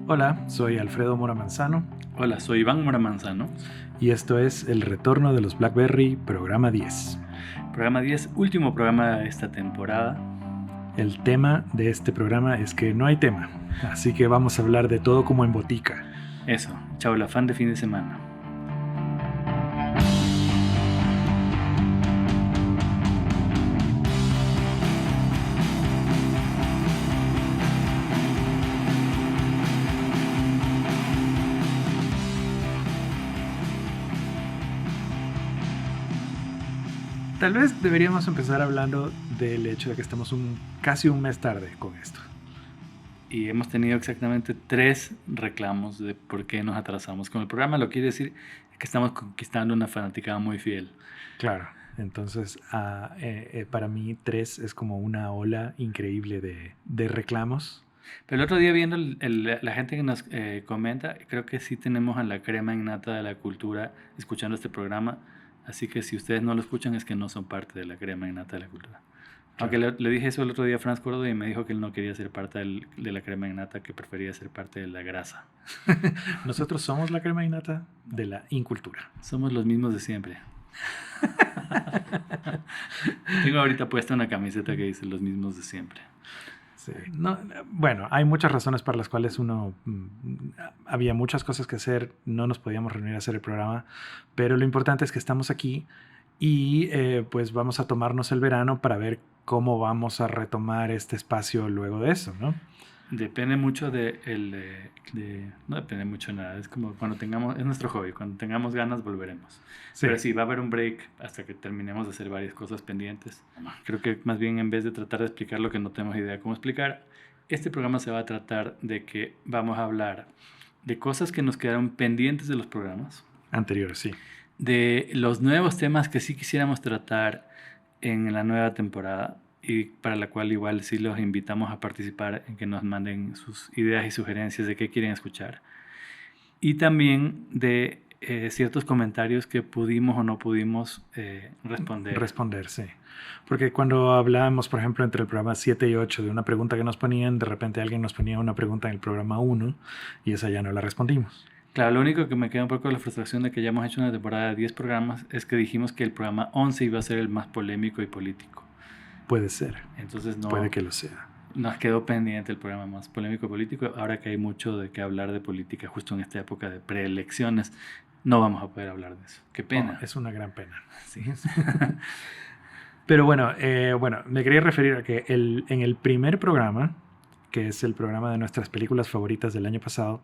Hola, soy Alfredo Mora Manzano Hola, soy Iván Mora Manzano. y esto es El Retorno de los Blackberry, programa 10. Programa 10, último programa de esta temporada. El tema de este programa es que no hay tema, así que vamos a hablar de todo como en botica. Eso, chao el afán de fin de semana. Tal vez deberíamos empezar hablando del hecho de que estamos casi un mes tarde con esto. Y hemos tenido exactamente 3 reclamos de por qué nos atrasamos con el programa. Lo que quiere decir es que estamos conquistando una fanaticada muy fiel. Claro, entonces para mí 3 es como una ola increíble de reclamos. Pero el otro día viendo la gente que nos comenta, creo que sí tenemos a la crema innata de la cultura escuchando este programa. Así que si ustedes no lo escuchan es que no son parte de la crema innata de la cultura. Claro. Aunque le dije eso el otro día a Franz Córdoba y me dijo que él no quería ser parte de la crema innata, que prefería ser parte de la grasa. Nosotros somos la crema innata de la incultura. Somos los mismos de siempre. Tengo ahorita puesta una camiseta que dice los mismos de siempre. Sí. No, bueno, hay muchas razones para las cuales había muchas cosas que hacer, no nos podíamos reunir a hacer el programa, pero lo importante es que estamos aquí y pues vamos a tomarnos el verano para ver cómo vamos a retomar este espacio luego de eso, ¿no? Depende mucho no depende mucho de nada, es como es nuestro hobby, cuando tengamos ganas volveremos. Sí. Pero sí, va a haber un break hasta que terminemos de hacer varias cosas pendientes. Creo que más bien en vez de tratar de explicar lo que no tenemos idea de cómo explicar, este programa se va a tratar de que vamos a hablar de cosas que nos quedaron pendientes de los programas anteriores, sí. De los nuevos temas que sí quisiéramos tratar en la nueva temporada y para la cual igual sí los invitamos a participar en que nos manden sus ideas y sugerencias de qué quieren escuchar. Y también de ciertos comentarios que pudimos o no pudimos responder. Responder, sí. Porque cuando hablábamos, por ejemplo, entre el programa 7 y 8 de una pregunta que nos ponían, de repente alguien nos ponía una pregunta en el programa 1 y esa ya no la respondimos. Claro, lo único que me queda un poco de la frustración de que ya hemos hecho una temporada de 10 programas es que dijimos que el programa 11 iba a ser el más polémico y político. Puede ser. Entonces no, puede que lo sea. Nos quedó pendiente el programa más polémico y político. Ahora que hay mucho de qué hablar de política justo en esta época de preelecciones, no vamos a poder hablar de eso. Qué pena. Oh, es una gran pena. Sí. Pero bueno, me quería referir a que en el primer programa, que es el programa de nuestras películas favoritas del año pasado,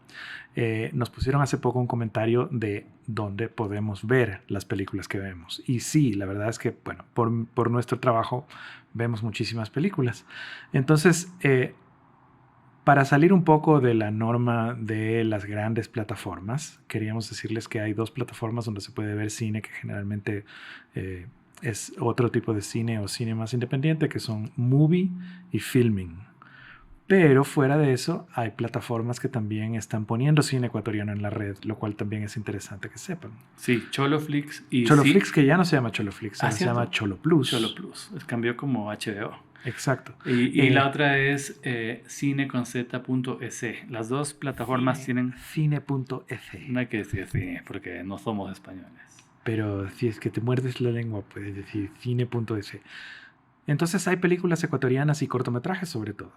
nos pusieron hace poco un comentario de dónde podemos ver las películas que vemos. Y sí, la verdad es que, bueno, por nuestro trabajo vemos muchísimas películas. Entonces, para salir un poco de la norma de las grandes plataformas, queríamos decirles que hay 2 plataformas donde se puede ver cine que generalmente es otro tipo de cine o cine más independiente, que son Movie y Filming. Pero fuera de eso, hay plataformas que también están poniendo cine ecuatoriano en la red, lo cual también es interesante que sepan. Sí, Choloflix y Choloflix, que ya no se llama Choloflix, se llama Cholo Plus. Cholo Plus, cambió como HBO. Exacto. Y la otra es cine.z.es. Las 2 plataformas tienen... Cine.es. No hay que decir cine, porque no somos españoles. Pero si es que te muerdes la lengua, puedes decir cine.es. Entonces hay películas ecuatorianas y cortometrajes sobre todo.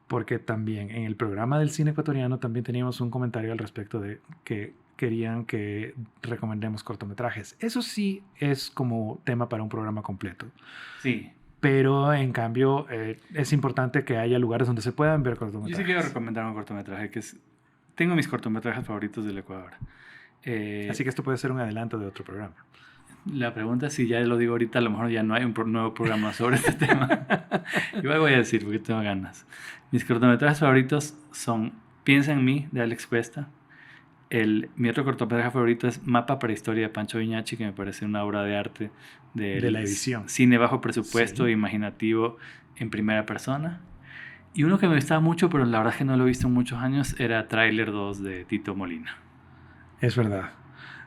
Porque también en el programa del cine ecuatoriano también teníamos un comentario al respecto de que querían que recomendemos cortometrajes. Eso sí es como tema para un programa completo. Sí. Pero en cambio es importante que haya lugares donde se puedan ver cortometrajes. Yo sí quiero recomendar un cortometraje tengo mis cortometrajes favoritos del Ecuador. Así que esto puede ser un adelanto de otro programa. La pregunta es si ya lo digo ahorita, a lo mejor ya no hay un nuevo programa sobre este tema. Igual voy a decir porque tengo ganas. Mis cortometrajes favoritos son Piensa en mí, de Alex Cuesta. Mi otro cortometraje favorito es Mapa para Historia, de Pancho Viñachi, que me parece una obra de arte de la edición. Cine bajo presupuesto, sí. Imaginativo en primera persona. Y uno que me gustaba mucho, pero la verdad es que no lo he visto en muchos años, era Tráiler 2 de Tito Molina. Es verdad.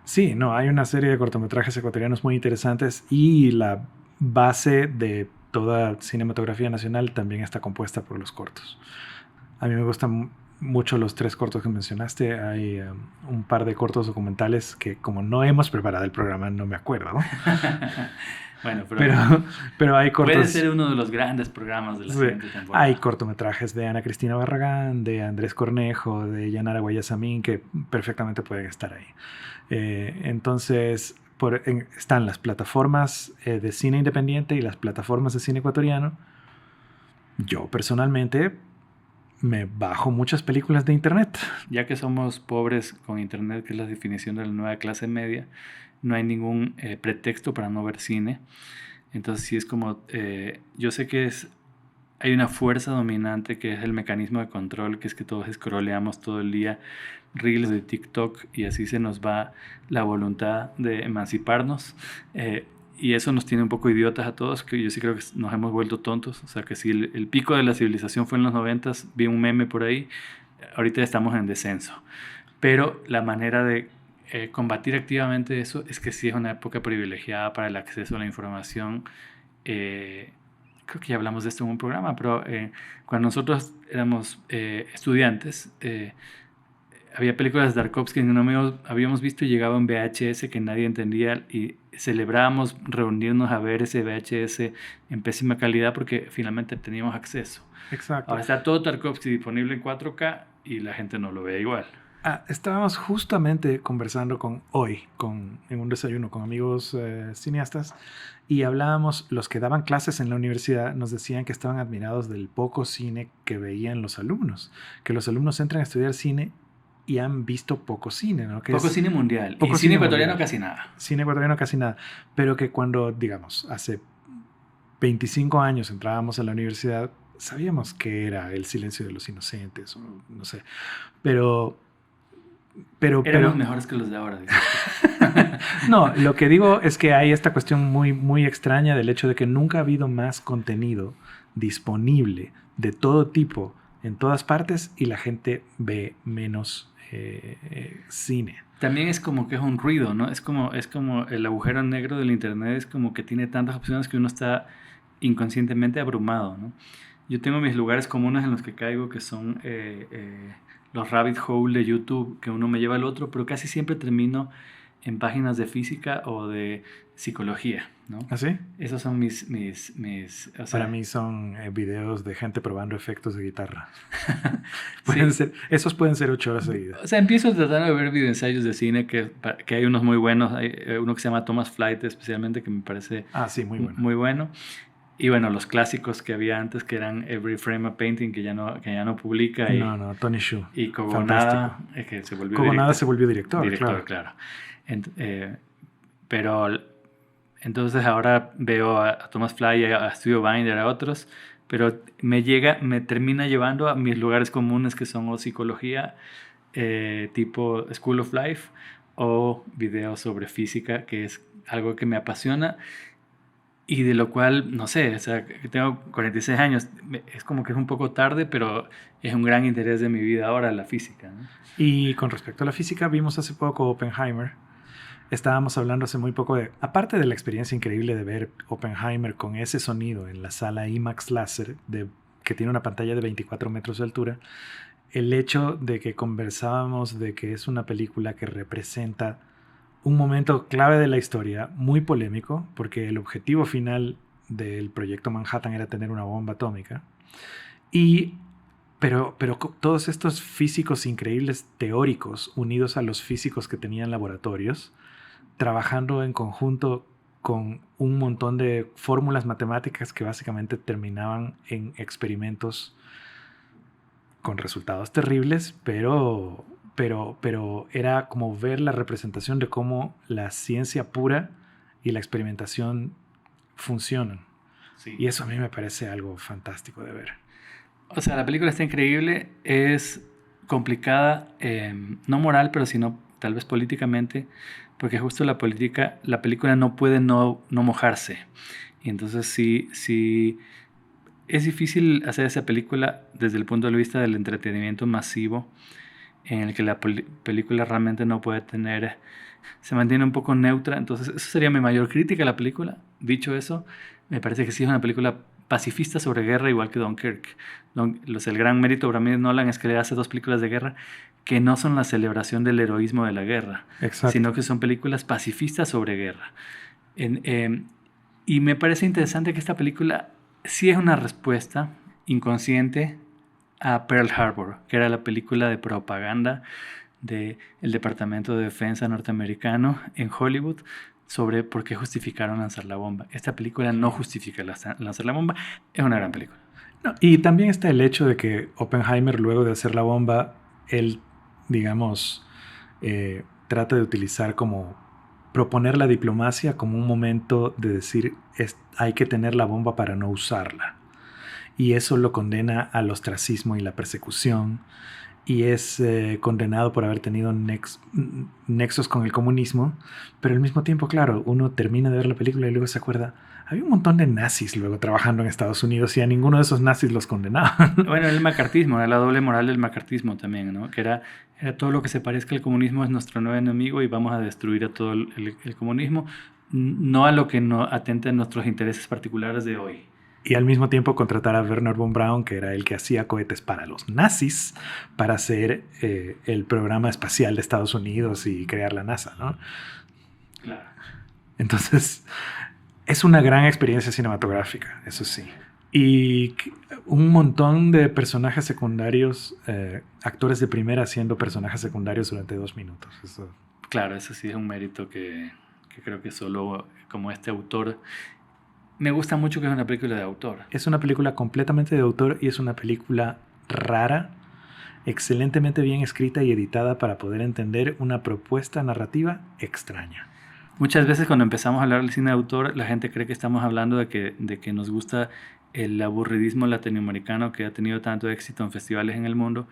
Sí, no, hay una serie de cortometrajes ecuatorianos muy interesantes y la base de toda cinematografía nacional también está compuesta por los cortos. A mí me gusta mucho los 3 cortos que mencionaste. Hay un par de cortos documentales que como no hemos preparado el programa no me acuerdo, ¿no? Bueno, pero hay cortos... Puede ser uno de los grandes programas de la siguiente temporada. Hay cortometrajes de Ana Cristina Barragán, de Andrés Cornejo, de Yanara Guayasamín que perfectamente pueden estar ahí. Entonces, están las plataformas de cine independiente y las plataformas de cine ecuatoriano. Yo personalmente me bajo muchas películas de internet. Ya que somos pobres con internet, que es la definición de la nueva clase media, no hay ningún pretexto para no ver cine. Entonces sí es como, yo sé que hay una fuerza dominante que es el mecanismo de control, que es que todos scrolleamos todo el día reels de TikTok y así se nos va la voluntad de emanciparnos. Y eso nos tiene un poco idiotas a todos, que yo sí creo que nos hemos vuelto tontos. O sea, que si el pico de la civilización fue en los 90s, vi un meme por ahí, ahorita estamos en descenso. Pero la manera de combatir activamente eso es que sí es una época privilegiada para el acceso a la información. Creo que ya hablamos de esto en un programa, pero cuando nosotros éramos estudiantes, había películas de Tarkovsky que no habíamos visto y llegaba en VHS que nadie entendía y celebrábamos reunirnos a ver ese VHS en pésima calidad porque finalmente teníamos acceso. Exacto. Ahora está todo Tarkovsky disponible en 4K y la gente no lo ve igual. Estábamos justamente conversando en un desayuno con amigos cineastas y hablábamos, los que daban clases en la universidad nos decían que estaban admirados del poco cine que veían los alumnos, que los alumnos entran a estudiar cine y han visto poco cine, ¿no? Cine mundial. Y cine ecuatoriano casi nada. Cine ecuatoriano casi nada. Pero que cuando, digamos, hace 25 años entrábamos a la universidad, sabíamos que era El silencio de los inocentes, o no sé. Pero éramos mejores que los de ahora. No, lo que digo es que hay esta cuestión muy, muy extraña del hecho de que nunca ha habido más contenido disponible de todo tipo en todas partes y la gente ve menos cine. También es como que es un ruido, ¿no? Es como el agujero negro del internet, es como que tiene tantas opciones que uno está inconscientemente abrumado, ¿no? Yo tengo mis lugares comunes en los que caigo que son los rabbit hole de YouTube, que uno me lleva al otro, pero casi siempre termino en páginas de física o de psicología, ¿no? ¿Ah, sí? Esos son mis o sea, para mí son videos de gente probando efectos de guitarra. Esos pueden ser 8 horas seguidas. O sea, empiezo tratando de ver videoensayos de cine que hay unos muy buenos. Hay uno que se llama Thomas Flight, especialmente, que me parece muy bueno. Y bueno, los clásicos que había antes, que eran Every Frame a Painting, que ya no publica. Tony Shu. Y Kogonada, que se volvió director. Claro. Pero entonces ahora veo a Thomas Fly, a Studio Binder, a otros, pero me termina llevando a mis lugares comunes que son o psicología, tipo School of Life, o videos sobre física, que es algo que me apasiona y de lo cual, no sé, o sea, tengo 46 años, es como que es un poco tarde, pero es un gran interés de mi vida ahora la física, ¿no? Y con respecto a la física, vimos hace poco Oppenheimer. Estábamos hablando hace muy poco aparte de la experiencia increíble de ver Oppenheimer con ese sonido en la sala IMAX láser, que tiene una pantalla de 24 metros de altura, el hecho de que conversábamos de que es una película que representa un momento clave de la historia, muy polémico, porque el objetivo final del proyecto Manhattan era tener una bomba atómica. Pero todos estos físicos increíbles teóricos unidos a los físicos que tenían laboratorios, trabajando en conjunto con un montón de fórmulas matemáticas que básicamente terminaban en experimentos con resultados terribles, pero era como ver la representación de cómo la ciencia pura y la experimentación funcionan. Sí. Y eso a mí me parece algo fantástico de ver. O sea, la película está increíble, es complicada, no moral, pero sino tal vez políticamente, porque justo la película no puede no mojarse. Y entonces sí es difícil hacer esa película desde el punto de vista del entretenimiento masivo, en el que la película realmente no puede se mantiene un poco neutra. Entonces eso sería mi mayor crítica a la película. Dicho eso, me parece que sí es una película pacifista sobre guerra, igual que Dunkirk. El gran mérito para mí de Nolan es que le hace 2 películas de guerra que no son la celebración del heroísmo de la guerra, sino que son películas pacifistas sobre guerra. Y me parece interesante que esta película sí es una respuesta inconsciente a Pearl Harbor, que era la película de propaganda del Departamento de Defensa norteamericano en Hollywood sobre por qué justificaron lanzar la bomba. Esta película no justifica lanzar la bomba, es una gran película. No, y también está el hecho de que Oppenheimer, luego de hacer la bomba, él, digamos, trata de utilizar proponer la diplomacia como un momento de decir hay que tener la bomba para no usarla. Y eso lo condena al ostracismo y la persecución. Y es condenado por haber tenido nexos con el comunismo. Pero al mismo tiempo, claro, uno termina de ver la película y luego se acuerda, había un montón de nazis luego trabajando en Estados Unidos y a ninguno de esos nazis los condenaban. Bueno, el macartismo, era la doble moral del macartismo también, ¿no? Que era todo lo que se parezca al comunismo es nuestro nuevo enemigo y vamos a destruir a todo el comunismo, no a lo que no atenta a nuestros intereses particulares de hoy. Y al mismo tiempo contratar a Wernher von Braun, que era el que hacía cohetes para los nazis, para hacer el programa espacial de Estados Unidos y crear la NASA, ¿no? Claro. Entonces, es una gran experiencia cinematográfica, eso sí. Y un montón de personajes secundarios, actores de primera haciendo personajes secundarios durante 2 minutos. Eso. Claro, eso sí es un mérito que creo que solo como este autor... Me gusta mucho que es una película de autor. Es una película completamente de autor y es una película rara, excelentemente bien escrita y editada para poder entender una propuesta narrativa extraña. Muchas veces cuando empezamos a hablar del cine de autor, la gente cree que estamos hablando de que nos gusta el aburridismo latinoamericano que ha tenido tanto éxito en festivales en el mundo.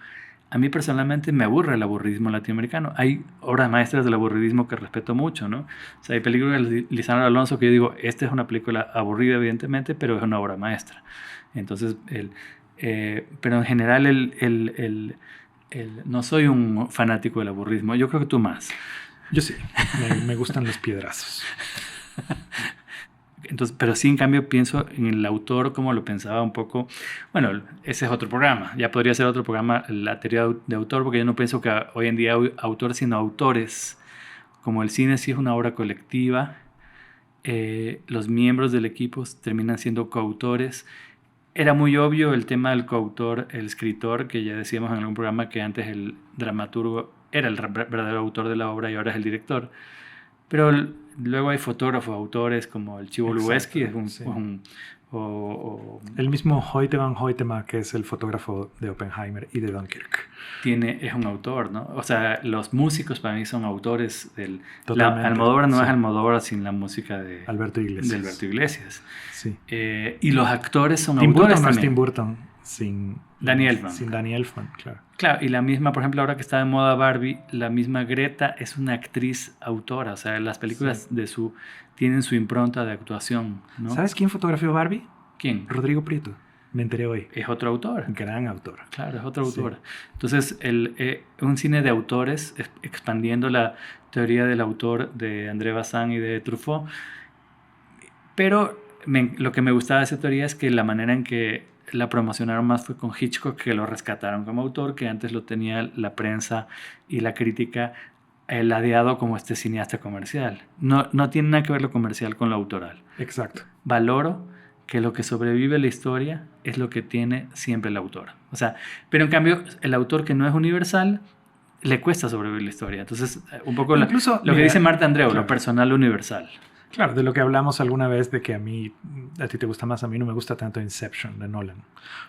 A mí personalmente me aburre el aburridismo latinoamericano. Hay obras maestras del aburridismo que respeto mucho, ¿no? O sea, hay películas de Lisandro Alonso que yo digo, esta es una película aburrida evidentemente, pero es una obra maestra. Entonces, pero en general no soy un fanático del aburridismo. Yo creo que tú más. Yo sí, me gustan los piedrazos. Entonces, pero sí, en cambio, pienso en el autor como lo pensaba un poco. Bueno, ese es otro programa. Ya podría ser otro programa, la teoría de autor, porque yo no pienso que hoy en día autor, sino autores. Como el cine sí es una obra colectiva, los miembros del equipo terminan siendo coautores. Era muy obvio el tema del coautor, el escritor, que ya decíamos en algún programa que antes el dramaturgo era el verdadero autor de la obra y ahora es el director. Pero luego hay fotógrafos, autores como el Chivo Lubeski, el mismo Hoyte van Hoytema, que es el fotógrafo de Oppenheimer y de Dunkirk. Es un autor, ¿no? O sea, los músicos para mí son autores del... Almodóvar no es Almodóvar sin la música de Alberto Iglesias. Sí. Y los actores son Tim autores Burton también. No es Tim Burton sin Danny Elfman. Sin Danny Elfman, claro. Claro, y la misma, por ejemplo, ahora que está de moda Barbie, la misma Greta es una actriz autora. O sea, las películas tienen su impronta de actuación, ¿no? ¿Sabes quién fotografió Barbie? ¿Quién? Rodrigo Prieto. Me enteré hoy. Es otro autor. Gran autor. Claro, es otro autor. Entonces, un cine de autores, expandiendo la teoría del autor de André Bazin y de Truffaut. Pero lo que me gustaba de esa teoría es que la manera en que la promocionaron más fue con Hitchcock, que lo rescataron como autor, que antes lo tenía la prensa y la crítica ladeado como este cineasta comercial. No tiene nada que ver lo comercial con lo autoral. Exacto. Valoro que lo que sobrevive la historia es lo que tiene siempre el autor. O sea, pero en cambio, el autor que no es universal, le cuesta sobrevivir la historia. Entonces, un poco lo que dice Marta Andreu, claro, lo personal universal. Claro, de lo que hablamos alguna vez de que a ti te gusta más, a mí no me gusta tanto Inception de Nolan,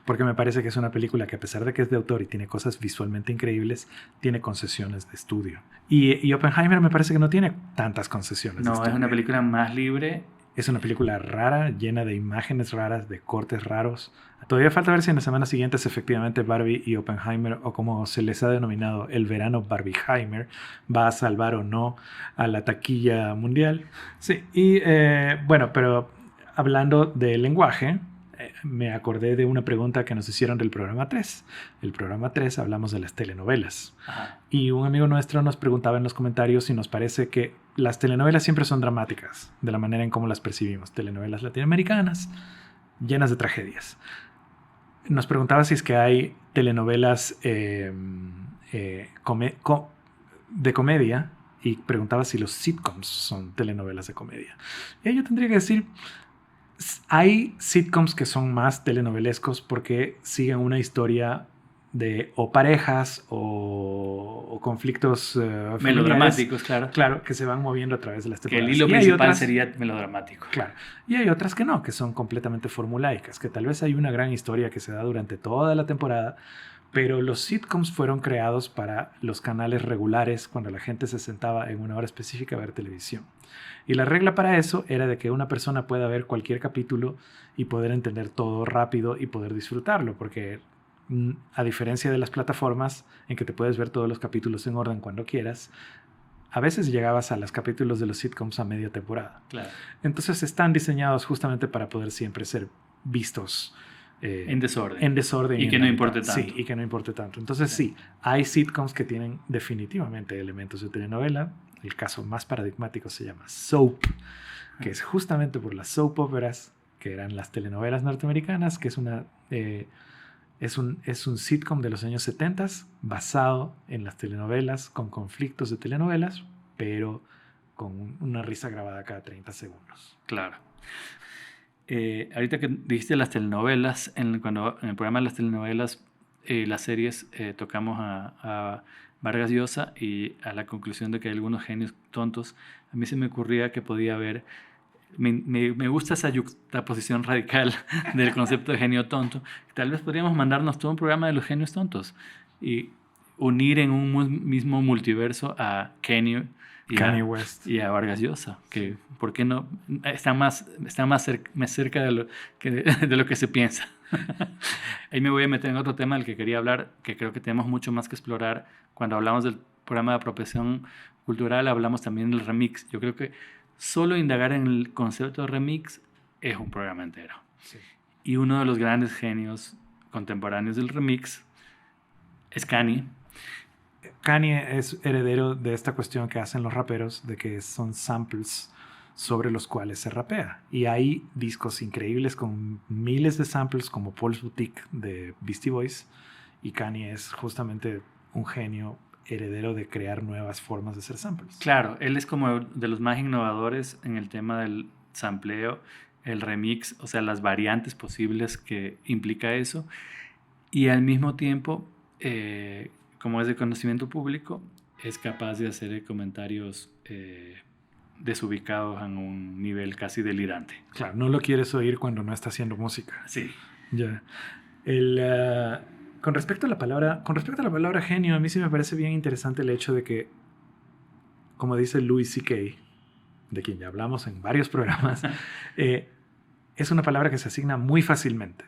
porque me parece que es una película que a pesar de que es de autor y tiene cosas visualmente increíbles, tiene concesiones de estudio. Y Oppenheimer me parece que no tiene tantas concesiones de estudio. No, es una película más libre. Es una película rara, llena de imágenes raras, de cortes raros. Todavía falta ver si en las semanas siguientes efectivamente Barbie y Oppenheimer, o como se les ha denominado el verano Barbieheimer, va a salvar o no a la taquilla mundial. Sí, y bueno, pero hablando del lenguaje, me acordé de una pregunta que nos hicieron del programa 3. El programa 3 hablamos de las telenovelas. Ajá. Y un amigo nuestro nos preguntaba en los comentarios si nos parece que las telenovelas siempre son dramáticas, de la manera en cómo las percibimos. Telenovelas latinoamericanas, llenas de tragedias. Nos preguntaba si es que hay telenovelas de comedia, y preguntaba si los sitcoms son telenovelas de comedia. Y yo tendría que decir, hay sitcoms que son más telenovelescos porque siguen una historia de o parejas o conflictos melodramáticos, claro. Claro, que se van moviendo a través de las temporadas. Que el hilo principal sería melodramático. Claro. Y hay otras que no, que son completamente formulaicas, que tal vez hay una gran historia que se da durante toda la temporada, pero los sitcoms fueron creados para los canales regulares cuando la gente se sentaba en una hora específica a ver televisión. Y la regla para eso era de que una persona pueda ver cualquier capítulo y poder entender todo rápido y poder disfrutarlo, porque a diferencia de las plataformas en que te puedes ver todos los capítulos en orden cuando quieras, a veces llegabas a los capítulos de los sitcoms a media temporada. Claro. Entonces están diseñados justamente para poder siempre ser vistos en desorden. En desorden. Y que no importe tanto. Sí, y que no importe tanto. Entonces sí, hay sitcoms que tienen definitivamente elementos de telenovela. El caso más paradigmático se llama Soap, que es justamente por las soap operas, que eran las telenovelas norteamericanas, que es un sitcom de los años 70 basado en las telenovelas, con conflictos de telenovelas, pero con una risa grabada cada 30 segundos. Claro. Ahorita que dijiste las telenovelas, cuando en el programa de las telenovelas, las series, tocamos a Vargas Llosa y a la conclusión de que hay algunos genios tontos. A mí se me ocurría que podía haber... Me gusta esa yuxtaposición radical del concepto de genio tonto. Tal vez podríamos mandarnos todo un programa de los genios tontos y unir en un mismo multiverso a Kanye West y a Vargas Llosa, que ¿por qué no? Están más cerca de lo que se piensa. Ahí me voy a meter en otro tema del que quería hablar, que creo que tenemos mucho más que explorar. Cuando hablamos del programa de apropiación cultural, hablamos también del remix. Yo creo que solo indagar en el concepto de remix es un programa entero. Sí. Y uno de los grandes genios contemporáneos del remix es Kanye. Kanye es heredero de esta cuestión que hacen los raperos, de que son samples sobre los cuales se rapea. Y hay discos increíbles con miles de samples, como Paul's Boutique de Beastie Boys, y Kanye es justamente un genio heredero de crear nuevas formas de hacer samples. Claro, él es como de los más innovadores en el tema del sampleo, el remix, o sea, las variantes posibles que implica eso, y al mismo tiempo, como es de conocimiento público, es capaz de hacer comentarios desubicados en un nivel casi delirante. Claro, no lo quieres oír cuando no está haciendo música. Sí. Ya. Con respecto a la palabra genio, a mí sí me parece bien interesante el hecho de que, como dice Louis C.K., de quien ya hablamos en varios programas, es una palabra que se asigna muy fácilmente.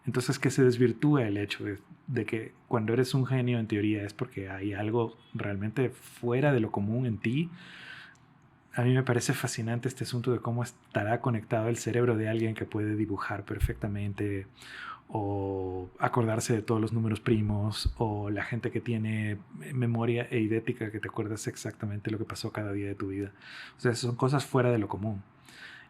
Entonces, que se desvirtúa el hecho de que cuando eres un genio, en teoría, es porque hay algo realmente fuera de lo común en ti. A mí me parece fascinante este asunto de cómo estará conectado el cerebro de alguien que puede dibujar perfectamente, o acordarse de todos los números primos, o la gente que tiene memoria eidética, que te acuerdas exactamente lo que pasó cada día de tu vida. O sea, son cosas fuera de lo común.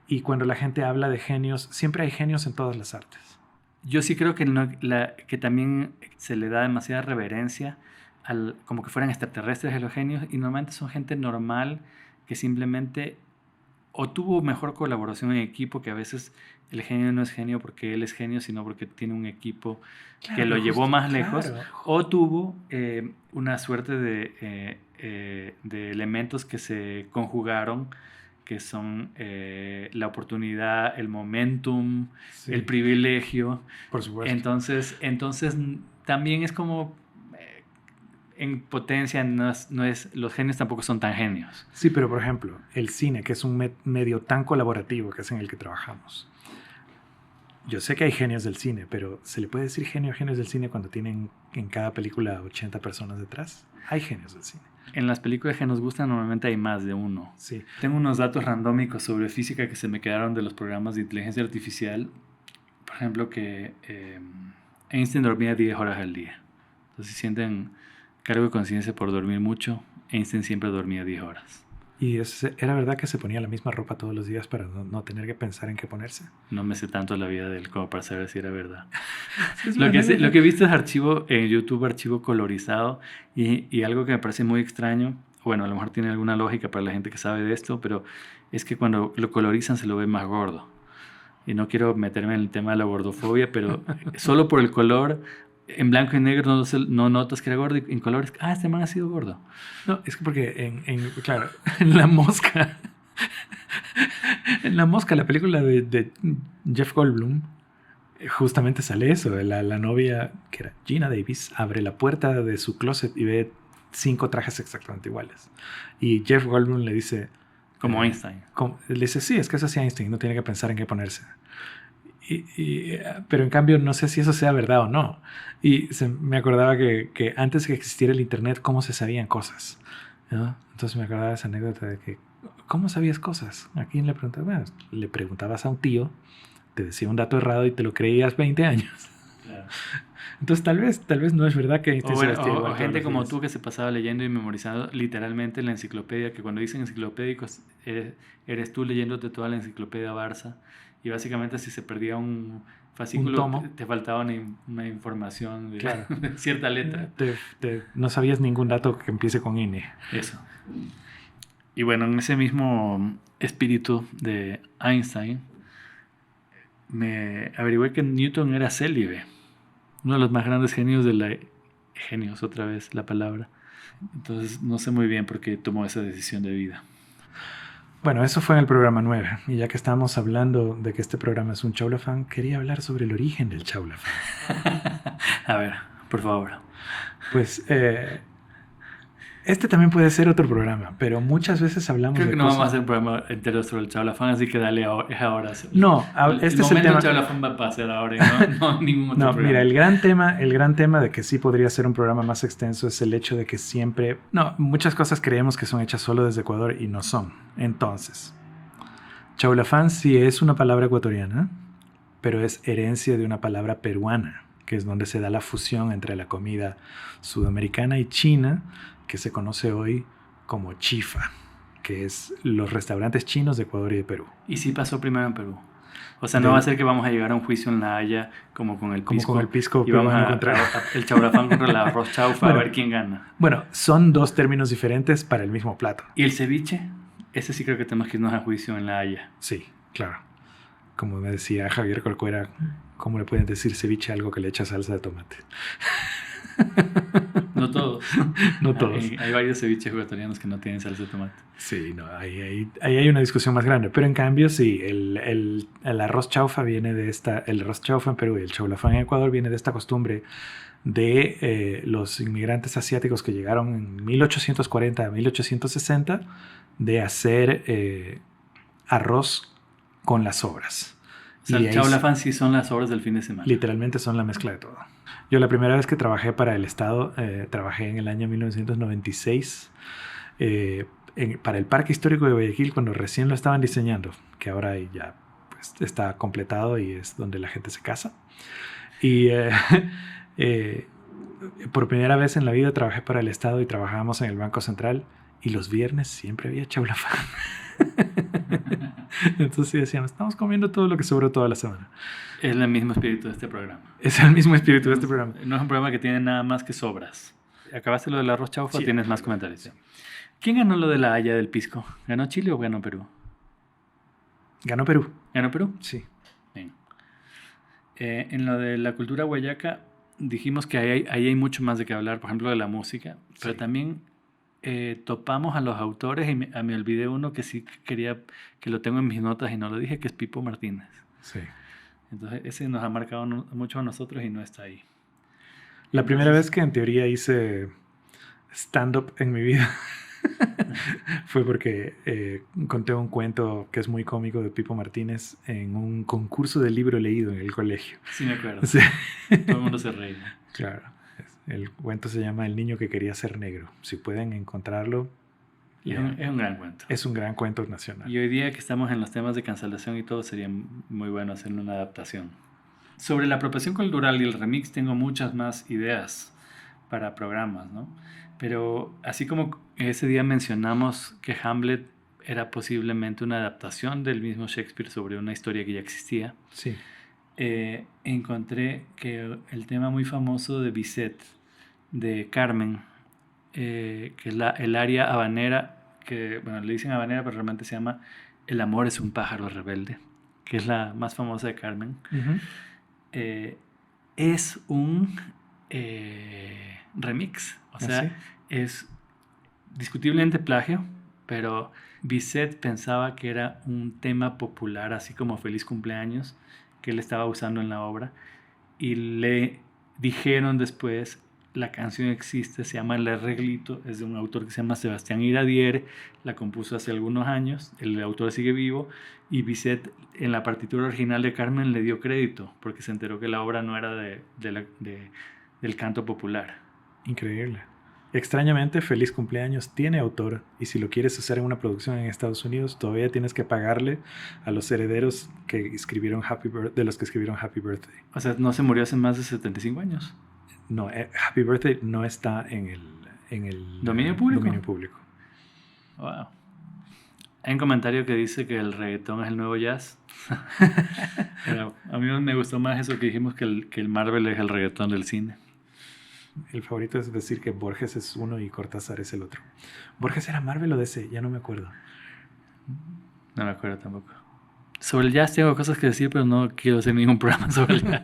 Y cuando la gente habla de genios, siempre hay genios en todas las artes. Yo sí creo que también se le da demasiada reverencia como que fueran extraterrestres a los genios, y normalmente son gente normal que simplemente o tuvo mejor colaboración en equipo, que a veces el genio no es genio porque él es genio, sino porque tiene un equipo que lo llevó más lejos, o tuvo una suerte de elementos que se conjugaron, que son la oportunidad, el momentum, sí, el privilegio. Por supuesto. Entonces también es como en potencia, los genios tampoco son tan genios. Sí, pero por ejemplo, el cine, que es un medio tan colaborativo, que es en el que trabajamos. Yo sé que hay genios del cine, pero ¿se le puede decir genios del cine cuando tienen en cada película 80 personas detrás? Hay genios del cine. En las películas que nos gustan normalmente hay más de uno. Sí. Tengo unos datos randómicos sobre física que se me quedaron de los programas de inteligencia artificial. Por ejemplo, que Einstein dormía 10 horas al día. Entonces, si sienten cargo de conciencia por dormir mucho, Einstein siempre dormía 10 horas. ¿Y era verdad que se ponía la misma ropa todos los días para no tener que pensar en qué ponerse? No me sé tanto la vida de él como para saber si era verdad. Lo que he visto es archivo en YouTube, archivo colorizado, y algo que me parece muy extraño, bueno, a lo mejor tiene alguna lógica para la gente que sabe de esto, pero es que cuando lo colorizan se lo ve más gordo. Y no quiero meterme en el tema de la gordofobia, pero solo por el color, en blanco y negro no notas que era gordo, y en colores, este man ha sido gordo. No, es que porque claro, en La Mosca, en La Mosca, la película de Jeff Goldblum, justamente sale eso, la novia, que era Gina Davis, abre la puerta de su closet y ve 5 trajes exactamente iguales. Y Jeff Goldblum le dice... Como Einstein. Le dice, sí, es que eso es Einstein, no tiene que pensar en qué ponerse. Pero en cambio no sé si eso sea verdad o no. Y me acordaba que antes que existiera el internet, ¿cómo se sabían cosas? ¿No? Entonces me acordaba de esa anécdota de que, ¿cómo sabías cosas? ¿A quién le preguntabas? Bueno, le preguntabas a un tío, te decía un dato errado y te lo creías 20 años. Claro. Entonces tal vez no es verdad que o gente como tú que se pasaba leyendo y memorizando literalmente la enciclopedia, que cuando dicen enciclopédicos eres tú leyéndote toda la enciclopedia Barça, y básicamente si se perdía un fascículo te faltaba una información de, claro, de cierta letra. No sabías ningún dato que empiece con N. Eso. Y bueno, en ese mismo espíritu de Einstein, me averigüé que Newton era célibe. Uno de los más grandes genios genios, otra vez la palabra. Entonces no sé muy bien por qué tomó esa decisión de vida. Bueno, eso fue en el programa 9. Y ya que estamos hablando de que este programa es un chaulafán, quería hablar sobre el origen del chaulafán. A ver, por favor. Pues este también puede ser otro programa, pero muchas veces hablamos de cosas... Creo que no vamos a hacer un programa entero sobre el chaulafán, así que dale ahora. No, este es el tema. El chaulafán va a pasar ahora y no ningún otro programa. Mira, el gran tema de que sí podría ser un programa más extenso es el hecho de que siempre... No, muchas cosas creemos que son hechas solo desde Ecuador y no son. Entonces, chaulafán sí es una palabra ecuatoriana, pero es herencia de una palabra peruana, que es donde se da la fusión entre la comida sudamericana y china, que se conoce hoy como chifa, que es los restaurantes chinos de Ecuador y de Perú. ¿Y si pasó primero en Perú? O sea, no va a ser que vamos a llegar a un juicio en La Haya como con el pisco. Como con el pisco y vamos a encontrar el chaulafán contra el arroz chaufa, a ver quién gana. Bueno, son dos términos diferentes para el mismo plato. ¿Y el ceviche? Ese sí creo que tenemos que irnos a juicio en La Haya. Sí, claro. Como me decía Javier Corcuera, ¿cómo le pueden decir ceviche a algo que le echa salsa de tomate? No todos. No todos. Hay varios ceviches ecuatorianos que no tienen salsa de tomate. Sí, no, ahí hay una discusión más grande. Pero en cambio, sí, el arroz chaufa viene de el arroz chaufa en Perú y el chaulafán en Ecuador viene de esta costumbre de los inmigrantes asiáticos que llegaron en 1840 a 1860 de hacer arroz con las sobras. O sea, el chaulafán sí son las sobras del fin de semana. Literalmente son la mezcla de todo. Yo la primera vez que trabajé para el Estado, trabajé en el año 1996 para el Parque Histórico de Guayaquil cuando recién lo estaban diseñando, que ahora ya pues, está completado y es donde la gente se casa. Y por primera vez en la vida trabajé para el Estado y trabajábamos en el Banco Central y los viernes siempre había chaulafán. Entonces decíamos, estamos comiendo todo lo que sobró toda la semana. Es el mismo espíritu de este programa. Es el mismo espíritu de este programa. No es un programa que tiene nada más que sobras. ¿Acabaste lo del arroz chaufa o tienes más comentarios? Sí. ¿Quién ganó lo de la Haya del pisco? ¿Ganó Chile o ganó Perú? Ganó Perú. ¿Ganó Perú? Sí. Bien. En lo de la cultura huayaca dijimos que ahí hay mucho más de qué hablar, por ejemplo, de la música, pero también topamos a los autores y me olvidé uno que sí quería, que lo tengo en mis notas y no lo dije, que es Pipo Martínez. Sí. Entonces ese nos ha marcado mucho a nosotros y no está ahí. La primera vez que en teoría hice stand-up en mi vida fue porque conté un cuento que es muy cómico de Pipo Martínez en un concurso de libro leído en el colegio. Sí, me acuerdo. Sí. Todo el mundo se reía. Claro. El cuento se llama El niño que quería ser negro. Si pueden encontrarlo. Es un gran cuento. Es un gran cuento nacional. Y hoy día que estamos en los temas de cancelación y todo, sería muy bueno hacer una adaptación. Sobre la apropiación cultural y el remix tengo muchas más ideas para programas, ¿no? Pero así como ese día mencionamos que Hamlet era posiblemente una adaptación del mismo Shakespeare sobre una historia que ya existía, Sí. Encontré que el tema muy famoso de Bizet, de Carmen, que es el aria habanera, que bueno, le dicen habanera, pero realmente se llama El amor es un pájaro rebelde, que es la más famosa de Carmen, eh, es un remix, o sea, ¿sí? es discutiblemente plagio, pero Bizet pensaba que era un tema popular, así como Feliz Cumpleaños, que él estaba usando en la obra, y le dijeron después, la canción existe, se llama El Arreglito, es de un autor que se llama Sebastián Iradier, la compuso hace algunos años, el autor sigue vivo, y Bizet en la partitura original de Carmen le dio crédito, porque se enteró que la obra no era del canto popular. Increíble. Extrañamente, Feliz Cumpleaños tiene autor, y si lo quieres usar en una producción en Estados Unidos, todavía tienes que pagarle a los herederos que escribieron de los que escribieron Happy Birthday. O sea, no se murió hace más de 75 años. No, Happy Birthday no está en el ¿Dominio público? Dominio público. Wow. Hay un comentario que dice que el reggaetón es el nuevo jazz. Pero a mí me gustó más eso que dijimos que el Marvel es el reggaetón del cine. El favorito es decir que Borges es uno y Cortázar es el otro. ¿Borges era Marvel o DC? Ya no me acuerdo. No me acuerdo tampoco. Sobre el jazz tengo cosas que decir, pero no quiero hacer ningún programa sobre el jazz.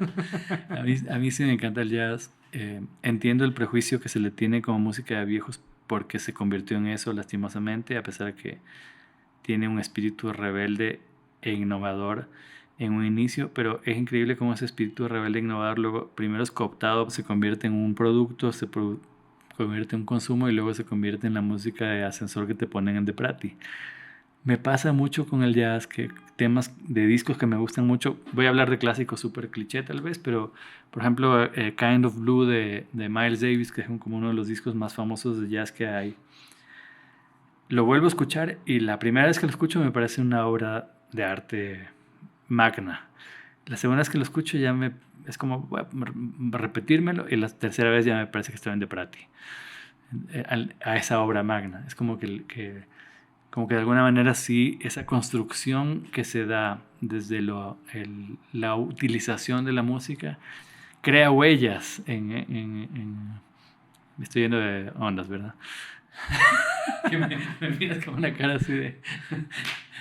A mí sí me encanta el jazz. Entiendo el prejuicio que se le tiene como música de viejos porque se convirtió en eso lastimosamente, a pesar de que tiene un espíritu rebelde e innovador en un inicio, pero es increíble cómo ese espíritu rebelde e innovador luego primero es cooptado, se convierte en un producto, se convierte en un consumo y luego se convierte en la música de ascensor que te ponen en The Prati. Me pasa mucho con el jazz, que temas de discos que me gustan mucho, voy a hablar de clásicos súper cliché tal vez, pero por ejemplo Kind of Blue de Miles Davis, que es como uno de los discos más famosos de jazz que hay, lo vuelvo a escuchar y la primera vez que lo escucho me parece una obra de arte magna. La segunda vez que lo escucho ya es como voy a repetírmelo y la tercera vez ya me parece que estoy en The Prati a esa obra magna. Es como que de alguna manera sí, esa construcción que se da desde la utilización de la música crea huellas me estoy yendo de ondas, ¿verdad? Que me miras con una cara así de...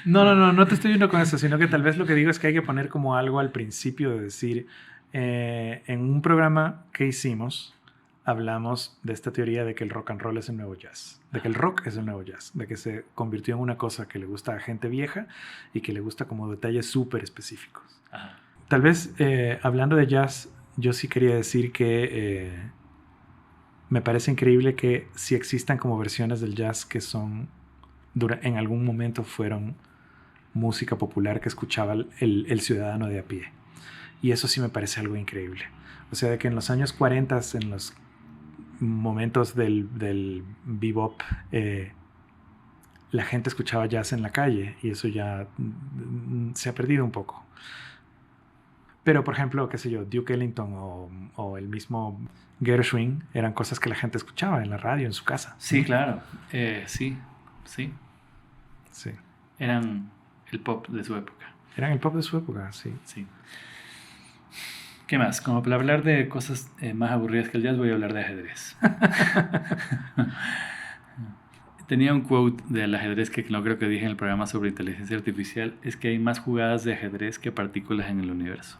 No te estoy yendo con eso, sino que tal vez lo que digo es que hay que poner como algo al principio de decir, en un programa que hicimos, hablamos de esta teoría de que el rock and roll es el nuevo jazz, de que el rock es el nuevo jazz, de que se convirtió en una cosa que le gusta a gente vieja y que le gusta como detalles súper específicos. Ajá. Tal vez, hablando de jazz, yo sí quería decir que me parece increíble que sí existan como versiones del jazz que son, en algún momento fueron música popular que escuchaba el ciudadano de a pie. Y eso sí me parece algo increíble. O sea, de que en los años 40, en los momentos del bebop, la gente escuchaba jazz en la calle y eso ya se ha perdido un poco. Pero, por ejemplo, qué sé yo, Duke Ellington o el mismo Gershwin eran cosas que la gente escuchaba en la radio, en su casa. Sí, claro. Sí. Eran el pop de su época. Eran el pop de su época, sí. ¿Qué más? Como para hablar de cosas más aburridas que el jazz, voy a hablar de ajedrez. Tenía un quote del ajedrez que no creo que dije en el programa sobre inteligencia artificial, es que hay más jugadas de ajedrez que partículas en el universo.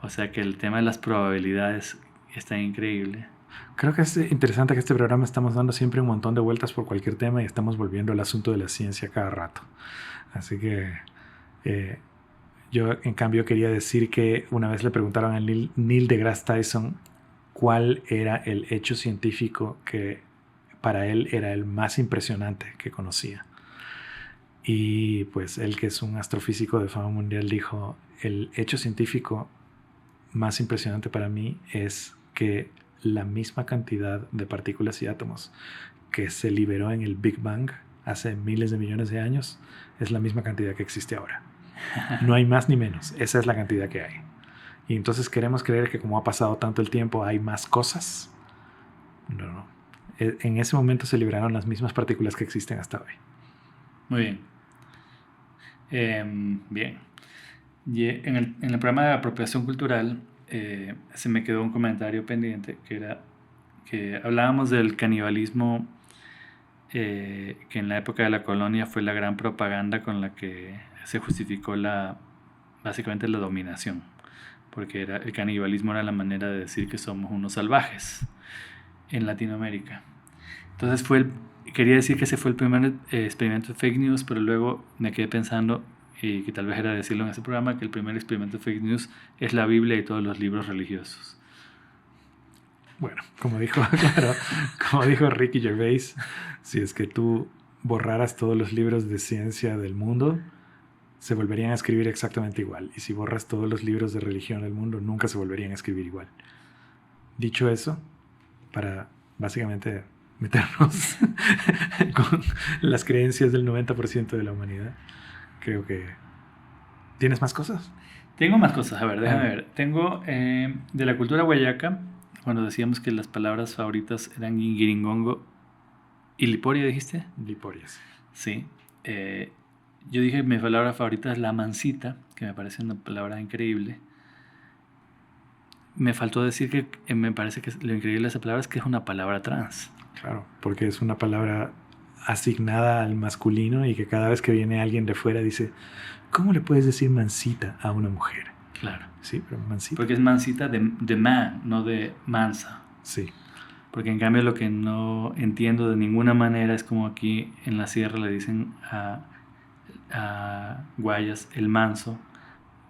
O sea que el tema de las probabilidades está increíble. Creo que es interesante que este programa estamos dando siempre un montón de vueltas por cualquier tema y estamos volviendo al asunto de la ciencia cada rato. Así que yo en cambio quería decir que una vez le preguntaron a Neil deGrasse Tyson cuál era el hecho científico que para él era el más impresionante que conocía. Y pues él, que es un astrofísico de fama mundial, dijo: el hecho científico más impresionante para mí es que la misma cantidad de partículas y átomos que se liberó en el Big Bang hace miles de millones de años es la misma cantidad que existe ahora. No hay más ni menos, esa es la cantidad que hay. Y entonces queremos creer que como ha pasado tanto el tiempo hay más cosas, No. En ese momento se liberaron las mismas partículas que existen hasta hoy. Muy bien. Bien. Y en el programa de apropiación cultural se me quedó un comentario pendiente que era que hablábamos del canibalismo que en la época de la colonia fue la gran propaganda con la que se justificó básicamente la dominación, porque el canibalismo era la manera de decir que somos unos salvajes en Latinoamérica. Entonces quería decir que ese fue el primer experimento de fake news, pero luego me quedé pensando, y que tal vez era decirlo en ese programa, que el primer experimento de fake news es la Biblia y todos los libros religiosos. Bueno, como dijo Ricky Gervais, si es que tú borraras todos los libros de ciencia del mundo, se volverían a escribir exactamente igual. Y si borras todos los libros de religión del mundo, nunca se volverían a escribir igual. Dicho eso, para básicamente meternos con las creencias del 90% de la humanidad, creo que... ¿Tienes más cosas? Tengo más cosas, a ver, déjame ver. Tengo de la cultura guayaca, cuando decíamos que las palabras favoritas eran guiringongo y liporia, ¿dijiste? Liporias. Sí. Yo dije mi palabra favorita es la mansita, que me parece una palabra increíble. Me faltó decir que me parece que lo increíble de esa palabra es que es una palabra trans. Claro, porque es una palabra asignada al masculino y que cada vez que viene alguien de fuera dice, ¿cómo le puedes decir mansita a una mujer? Claro. Sí, pero mansita. Porque es mansita de man, no de mansa. Sí. Porque en cambio lo que no entiendo de ninguna manera es como aquí en la sierra le dicen a Guayas el manso.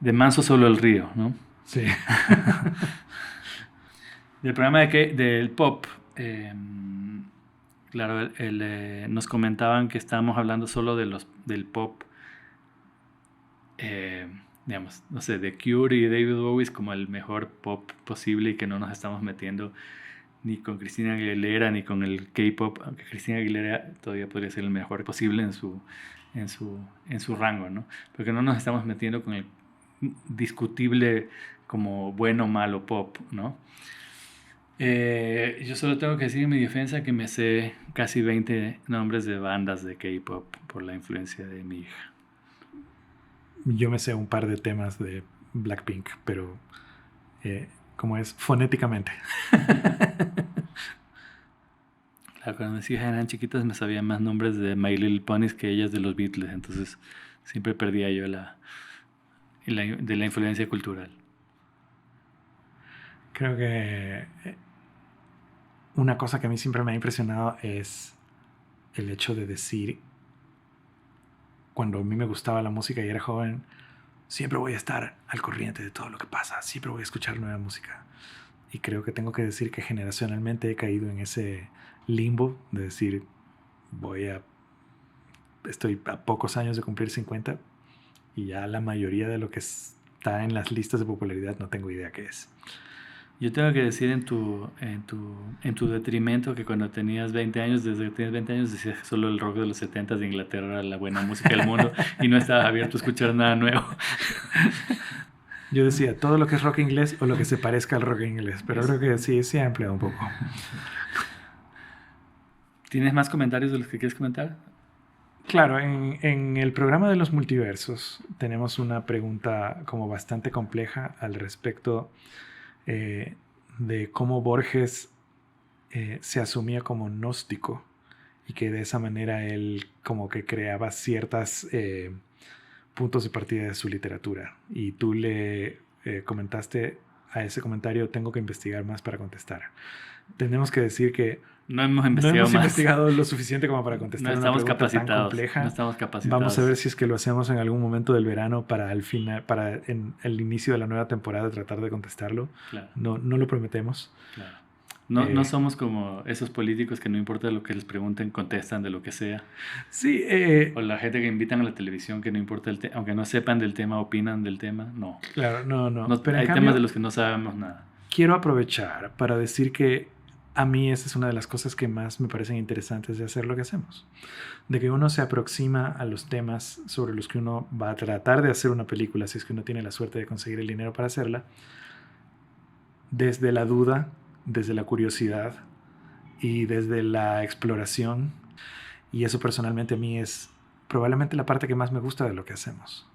De manso solo el río, ¿no? Sí. Del programa del pop, claro, nos comentaban que estábamos hablando solo del pop, digamos, no sé, de Cure y David Bowie como el mejor pop posible y que no nos estamos metiendo ni con Christina Aguilera ni con el K-pop, aunque Christina Aguilera todavía podría ser el mejor posible en su rango, ¿no? Porque no nos estamos metiendo con el discutible como bueno o malo pop, ¿no? Yo solo tengo que decir en mi defensa que me sé casi 20 nombres de bandas de K-pop por la influencia de mi hija. Yo me sé un par de temas de Blackpink, pero como es fonéticamente. Claro, cuando mis hijas eran chiquitas me sabía más nombres de My Little Ponies que ellas de los Beatles, entonces siempre perdía yo de la influencia cultural. Creo que una cosa que a mí siempre me ha impresionado es el hecho de decir, cuando a mí me gustaba la música y era joven, siempre voy a estar al corriente de todo lo que pasa, siempre voy a escuchar nueva música. Y creo que tengo que decir que generacionalmente he caído en ese limbo de decir, estoy a pocos años de cumplir 50 y ya la mayoría de lo que está en las listas de popularidad no tengo idea qué es. Yo tengo que decir en tu detrimento que cuando tenías 20 años, desde que tenías 20 años decías que solo el rock de los 70 de Inglaterra era la buena música del mundo y no estabas abierto a escuchar nada nuevo. Yo decía todo lo que es rock inglés o lo que se parezca al rock inglés, pero creo que sí ha empleado un poco. ¿Tienes más comentarios de los que quieres comentar? Claro, en el programa de los multiversos tenemos una pregunta como bastante compleja al respecto de cómo Borges se asumía como gnóstico y que de esa manera él como que creaba ciertos puntos de partida de su literatura. Y tú le comentaste a ese comentario, tengo que investigar más para contestar. Tenemos que decir que no hemos investigado lo suficiente como para contestar una pregunta tan compleja. No estamos capacitados. Vamos a ver si es que lo hacemos en algún momento del verano para en el inicio de la nueva temporada tratar de contestarlo. Claro. No lo prometemos. Claro. No somos como esos políticos que no importa lo que les pregunten, contestan de lo que sea. Sí. O la gente que invitan a la televisión que no importa el tema, aunque no sepan del tema, opinan del tema. No. Claro, no. Pero hay temas de los que no sabemos nada. Quiero aprovechar para decir que a mí esa es una de las cosas que más me parecen interesantes de hacer lo que hacemos. De que uno se aproxima a los temas sobre los que uno va a tratar de hacer una película, si es que uno tiene la suerte de conseguir el dinero para hacerla, desde la duda, desde la curiosidad y desde la exploración. Y eso personalmente a mí es probablemente la parte que más me gusta de lo que hacemos.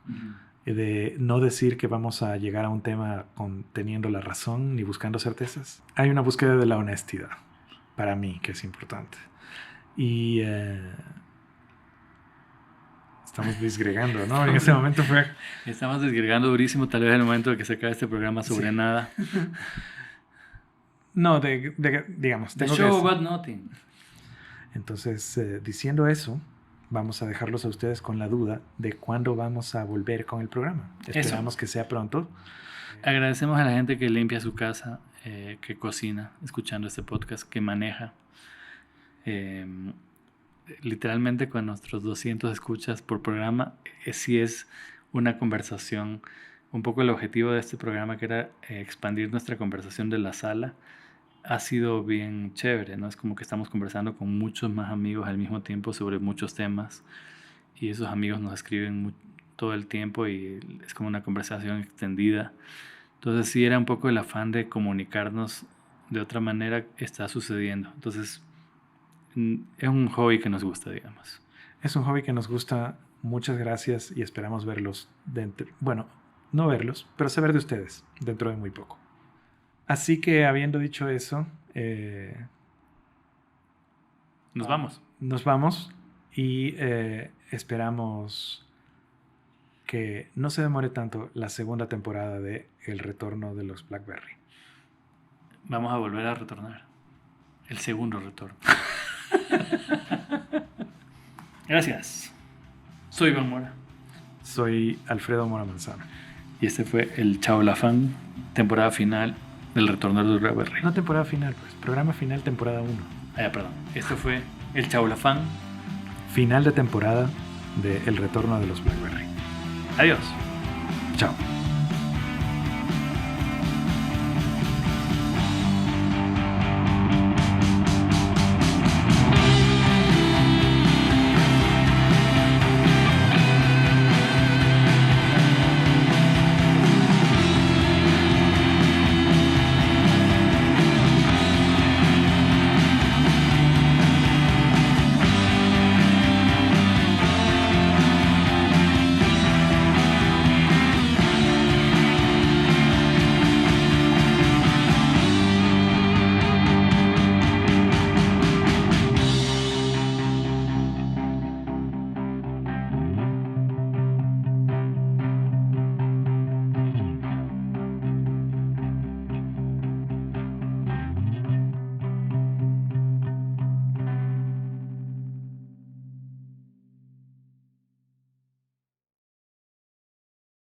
De no decir que vamos a llegar a un tema teniendo la razón ni buscando certezas. Hay una búsqueda de la honestidad, para mí, que es importante. Y estamos disgregando, ¿no? En ese momento fue... Estamos disgregando durísimo, tal vez en el momento de que se acabe este programa sobre nada. No, digamos... The show about nothing. Entonces, diciendo eso, vamos a dejarlos a ustedes con la duda de cuándo vamos a volver con el programa. Esperamos que sea pronto. Agradecemos a la gente que limpia su casa, que cocina, escuchando este podcast, que maneja. Literalmente con nuestros 200 escuchas por programa, sí es una conversación. Un poco el objetivo de este programa, que era expandir nuestra conversación de la sala, ha sido bien chévere, ¿no? Es como que estamos conversando con muchos más amigos al mismo tiempo sobre muchos temas, y esos amigos nos escriben todo el tiempo y es como una conversación extendida. Entonces sí, era un poco el afán de comunicarnos de otra manera, está sucediendo. Entonces es un hobby que nos gusta, digamos. Es un hobby que nos gusta. Muchas gracias y esperamos verlos bueno, no verlos, pero saber de ustedes dentro de muy poco. Así que, habiendo dicho eso, nos vamos. Nos vamos y esperamos que no se demore tanto la segunda temporada de El Retorno de los Blackberry. Vamos a volver a retornar. El segundo retorno. Gracias. Soy Iván Mora. Soy Alfredo Mora Manzano. Y este fue el Chaulafán, temporada final del Retorno de los Blackberry. No temporada final, pues. Programa final, temporada 1. Perdón. Esto fue el Chaulafán. Final de temporada de El Retorno de los Blackberry. Adiós. Chao.